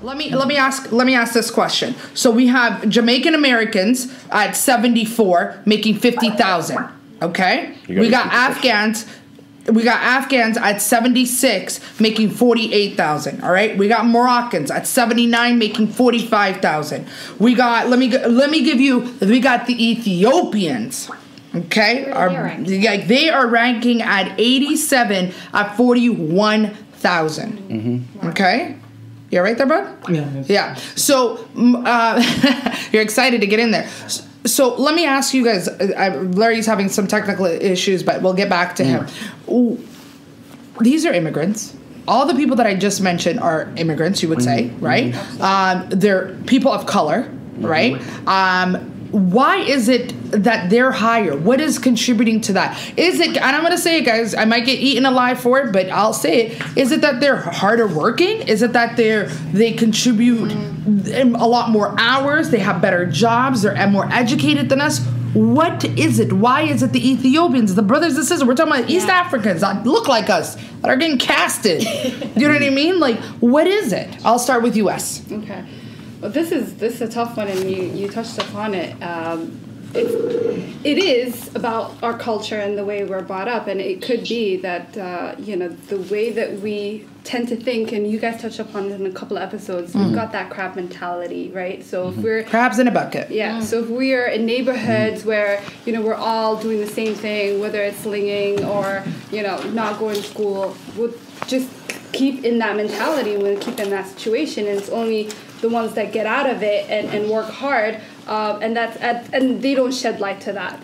Let me ask this question. So we have Jamaican Americans at 74 making 50,000. Okay, we got Afghans. We got Afghans at 76 making 48,000. All right, we got Moroccans at 79 making 45,000. We got let me give you. We got the Ethiopians. Okay, they are ranking at 87 at 41,000. Mm-hmm. Okay. You all right there, bud? Yeah. So you're excited to get in there. So let me ask you guys. Larry's having some technical issues, but we'll get back to him. Ooh, these are immigrants. All the people that I just mentioned are immigrants, you would say, right? They're people of color, right? Why is it that they're higher? What is contributing to that? Is it, and I'm going to say it, guys, I might get eaten alive for it, but I'll say it. Is it that they're harder working? Is it that they contribute a lot more hours? They have better jobs? They're more educated than us? What is it? Why is it the Ethiopians, the brothers and sisters? We're talking about East Africans that look like us, that are getting casted. You know what I mean? Like, what is it? I'll start with US. Okay. Well, this is a tough one, and you touched upon it. It is about our culture and the way we're brought up, and it could be that the way that we tend to think, and you guys touched upon it in a couple of episodes. We've got that crab mentality, right? So if we're crabs in a bucket, So if we are in neighborhoods where we're all doing the same thing, whether it's slinging or not going to school, we'll just keep in that mentality. We'll keep in that situation, and it's only the ones that get out of it and work hard, and they don't shed light to that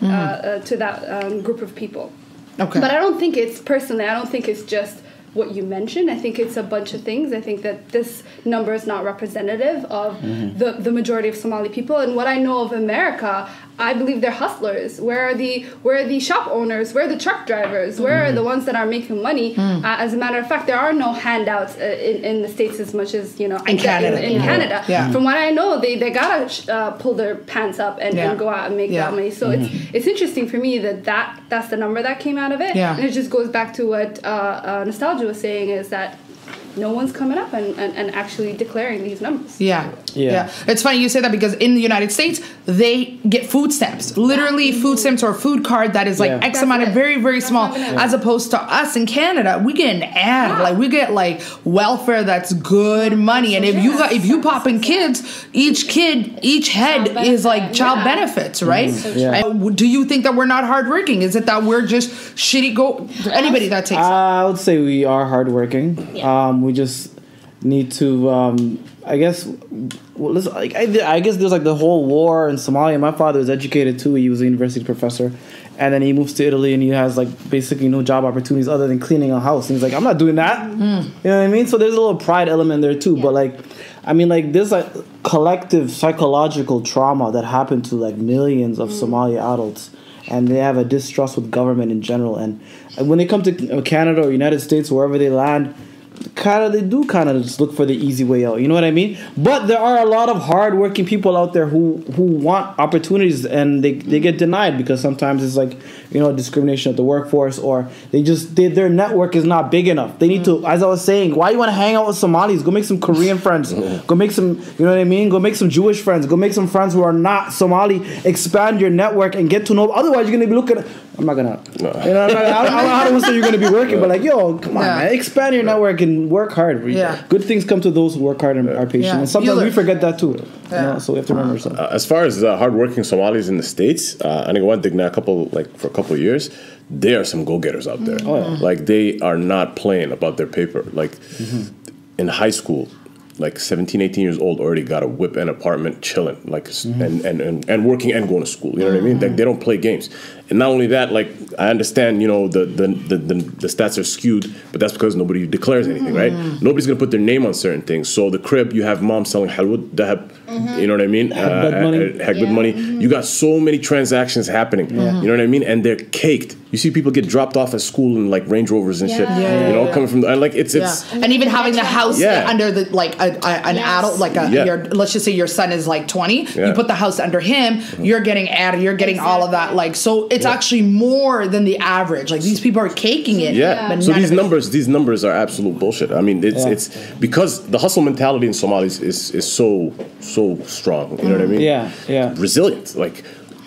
group of people. Okay. But I don't think it's just what you mentioned. I think it's a bunch of things. I think that this number is not representative of the majority of Somali people. And what I know of America, I believe they're hustlers. Where are the shop owners? Where are the truck drivers? Where are the ones that are making money? As a matter of fact, there are no handouts in the States as much as in Canada. Canada. Yeah. From what I know, they gotta pull their pants up and go out and make that money. So it's interesting for me that's the number that came out of it. Yeah. And it just goes back to what Nostalgia was saying, is that no one's coming up and actually declaring these numbers. Yeah. It's funny you say that, because in the United States, they get food stamps. Literally food stamps or a food card that is like X amount of very, very small. As opposed to us in Canada, we get an ad. Like we get like welfare that's good money. And if you pop in kids, each head is like child benefits, right? Do you think that we're not hardworking? Is it that we're just shitty? Anybody that takes it? I would say we are hardworking. We just need to, I guess there's like the whole war in Somalia. My father was educated too. He was a university professor. And then he moves to Italy and he has like basically no job opportunities other than cleaning a house. And he's like, I'm not doing that. You know what I mean? So there's a little pride element there too. But like, I mean, like there's like collective psychological trauma that happened to like millions of Somali adults. And they have a distrust with government in general. And when they come to Canada or United States, wherever they land, they do just look for the easy way out. You know what I mean? But there are a lot of hardworking people out there who want opportunities, and they get denied because sometimes it's like, discrimination at the workforce, or their network is not big enough. They need to, as I was saying, why you want to hang out with Somalis? Go make some Korean friends. Go make some, you know what I mean? Go make some Jewish friends. Go make some friends who are not Somali. Expand your network and get to know. Otherwise, you're going to be looking at, I'm not going to, I don't want to say you're going to be working, but like, come on, man. Expand your network and work hard. Good things come to those who work hard and are patient. And sometimes we forget that too. So we have to remember something. As far as hardworking Somalis in the States, I think one thing now, for a couple of years, there are some go-getters out there. Like they are not playing about their paper. Like in high school, like 17, 18 years old, already got a whip and apartment chilling, like and working and going to school. You know what I mean? Like they don't play games. And not only that, like I understand, the stats are skewed, but that's because nobody declares anything, right? Nobody's gonna put their name on certain things. So the crib, you have mom selling halwa, dahab, you know what I mean? Hagbad money. You got so many transactions happening. You know what I mean? And they're caked. You see people get dropped off at school in like Range Rovers and shit. Coming from it's and even having the house under the an adult, like let's just say your son is like 20. You put the house under him. You're getting added. You're getting all of that. Like so. it's actually more than the average. Like these people are caking it. Yeah. But So none of it- these numbers are absolute bullshit. I mean, it's because the hustle mentality in Somalis is so strong. You know what I mean? Yeah. Resilient. Like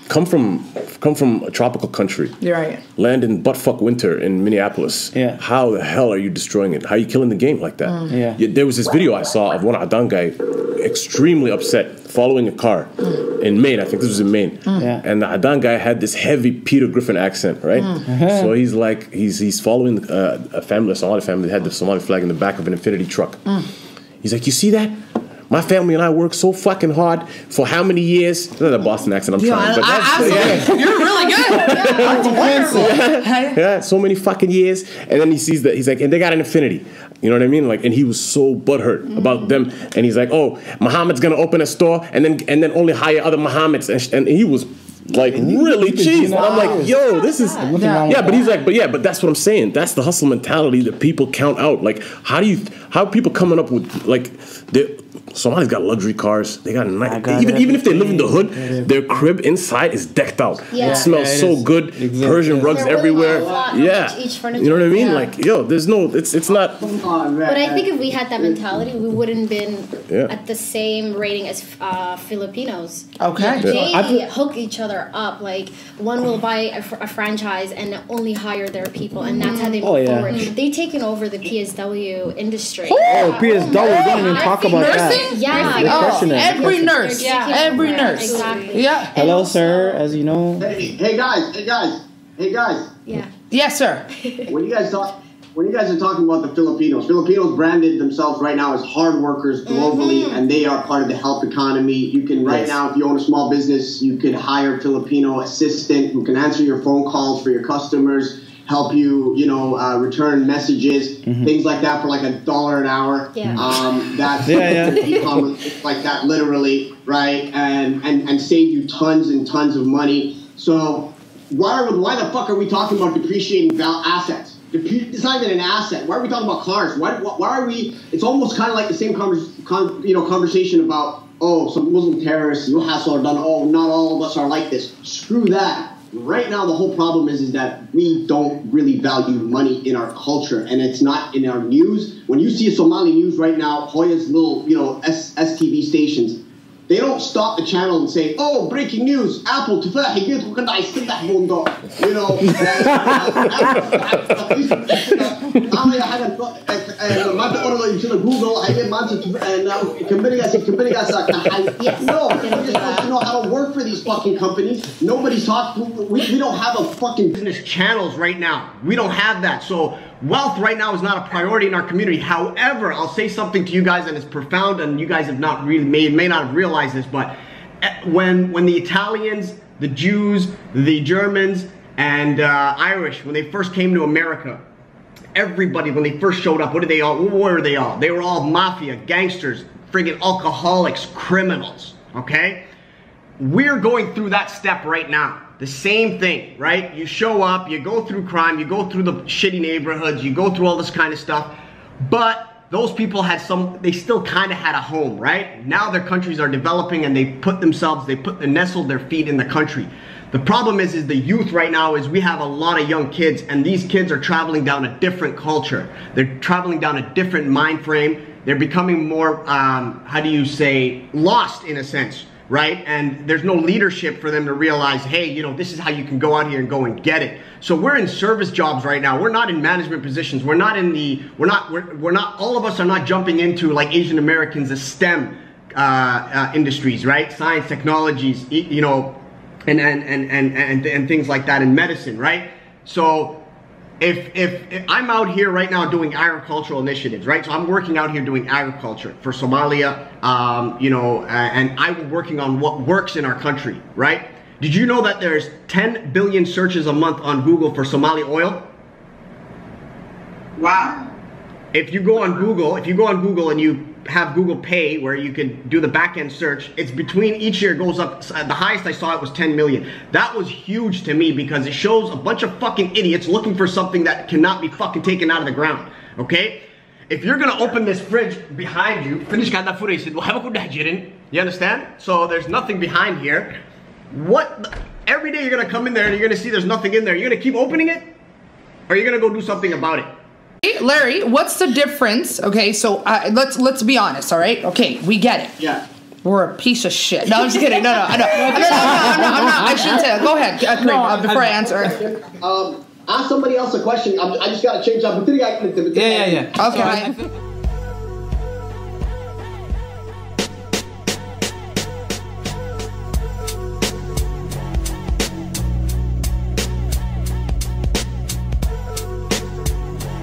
come from a tropical country. You're right. Land in buttfuck winter in Minneapolis. Yeah. How the hell are you destroying it? How are you killing the game like that? Yeah. There was this video I saw of one Adan guy extremely upset following a car in Maine. I think this was in Maine. Yeah. And the Adan guy had this heavy Peter Griffin accent, right? So he's like he's following a Somali family that had the Somali flag in the back of an Infinity truck. He's like, you see that? My family and I worked so fucking hard for how many years? Not a Boston accent, I'm trying. But You're really good. yeah, so many fucking years. And then he sees that, he's like, and they got an Infinity. You know what I mean? Like, and he was so butthurt about them. And he's like, oh, Muhammad's gonna open a store and then only hire other Muhammads. And he was like really cheesed. And I'm like, yo, this is but he's like, but that's what I'm saying. That's the hustle mentality that people count out. Like, how are people coming up with like Somali's got luxury cars. They got even if they live in the hood, their crib inside is decked out. Yeah. It smells so good. Persian rugs everywhere. Yeah, you know what I mean? Like, yo, there's no, it's not. But I think if we had that mentality, we wouldn't been at the same rating as Filipinos. Okay. They hook each other up. Like one will buy a franchise and only hire their people, and that's how they move forward. They've taken over the PSW industry. Oh, PSW, don't even talk about that. Yeah. Every nurse. Every nurse. Exactly. Yeah. Hello, sir. As you know. Hey guys. Yeah. Yes, sir. When you guys are talking about the Filipinos branded themselves right now as hard workers globally, and they are part of the health economy. You can now, if you own a small business, you could hire a Filipino assistant who can answer your phone calls for your customers, help you, return messages, things like that for like $1 an hour. Yeah. That's e-commerce like that, literally, right? And save you tons and tons of money. So why the fuck are we talking about depreciating assets? It's not even an asset. Why are we talking about cars? Why are we? It's almost kind of like the same conversation about some Muslim terrorists, hassle are done. Oh, not all of us are like this. Screw that. Right now, the whole problem is that we don't really value money in our culture, and it's not in our news. When you see a Somali news right now, Hoya's little, STV stations, they don't stop the channel and say, "Oh, breaking news! Apple تفاح يجيت وكنا يستفتح بوندو." ما تقرأ يمشي Google هي ما company guys no, we're just supposed to know how to work for these fucking companies. Nobody's talking. We don't have a fucking business channels right now. We don't have that. So wealth right now is not a priority in our community. However, I'll say something to you guys, and it's profound, and you guys have not really may not have realized this, but when the Italians, the Jews, the Germans, and Irish, when they first came to America, everybody, when they first showed up, what were they all? They were all mafia, gangsters, friggin' alcoholics, criminals, okay? We're going through that step right now. The same thing, right? You show up, you go through crime, you go through the shitty neighborhoods, you go through all this kind of stuff, but those people they still kind of had a home, right? Now their countries are developing and they nestled their feet in the country. The problem is the youth right now is we have a lot of young kids, and these kids are traveling down a different culture. They're traveling down a different mind frame. They're becoming more, lost in a sense, right? And there's no leadership for them to realize, hey, this is how you can go out here and go and get it. So we're in service jobs right now. We're not in management positions. We're not all of us are not jumping into, like Asian Americans, the STEM industries, right? Science, technologies, and things like that in medicine, right? So if I'm out here right now doing agricultural initiatives, right? So I'm working out here doing agriculture for Somalia, and I'm working on what works in our country, right? Did you know that there's 10 billion searches a month on Google for Somali oil? Wow. If you go on Google and you have Google Pay where you can do the back-end search, it's between each year goes up. The highest I saw it was 10 million. That was huge to me because it shows a bunch of fucking idiots looking for something that cannot be fucking taken out of the ground, okay? If you're gonna open this fridge behind you, finish got that footage, you understand? So there's nothing behind here. every day you're gonna come in there and you're gonna see there's nothing in there. You're gonna keep opening it, or you're gonna go do something about it. Larry, what's the difference? Okay, so let's be honest, all right? Okay, we get it. Yeah. We're a piece of shit. No, I'm just kidding. No, I'm not. I shouldn't say that. Go ahead, Kareem, before I answer. Ask somebody else a question. I just gotta change up. Yeah. Okay.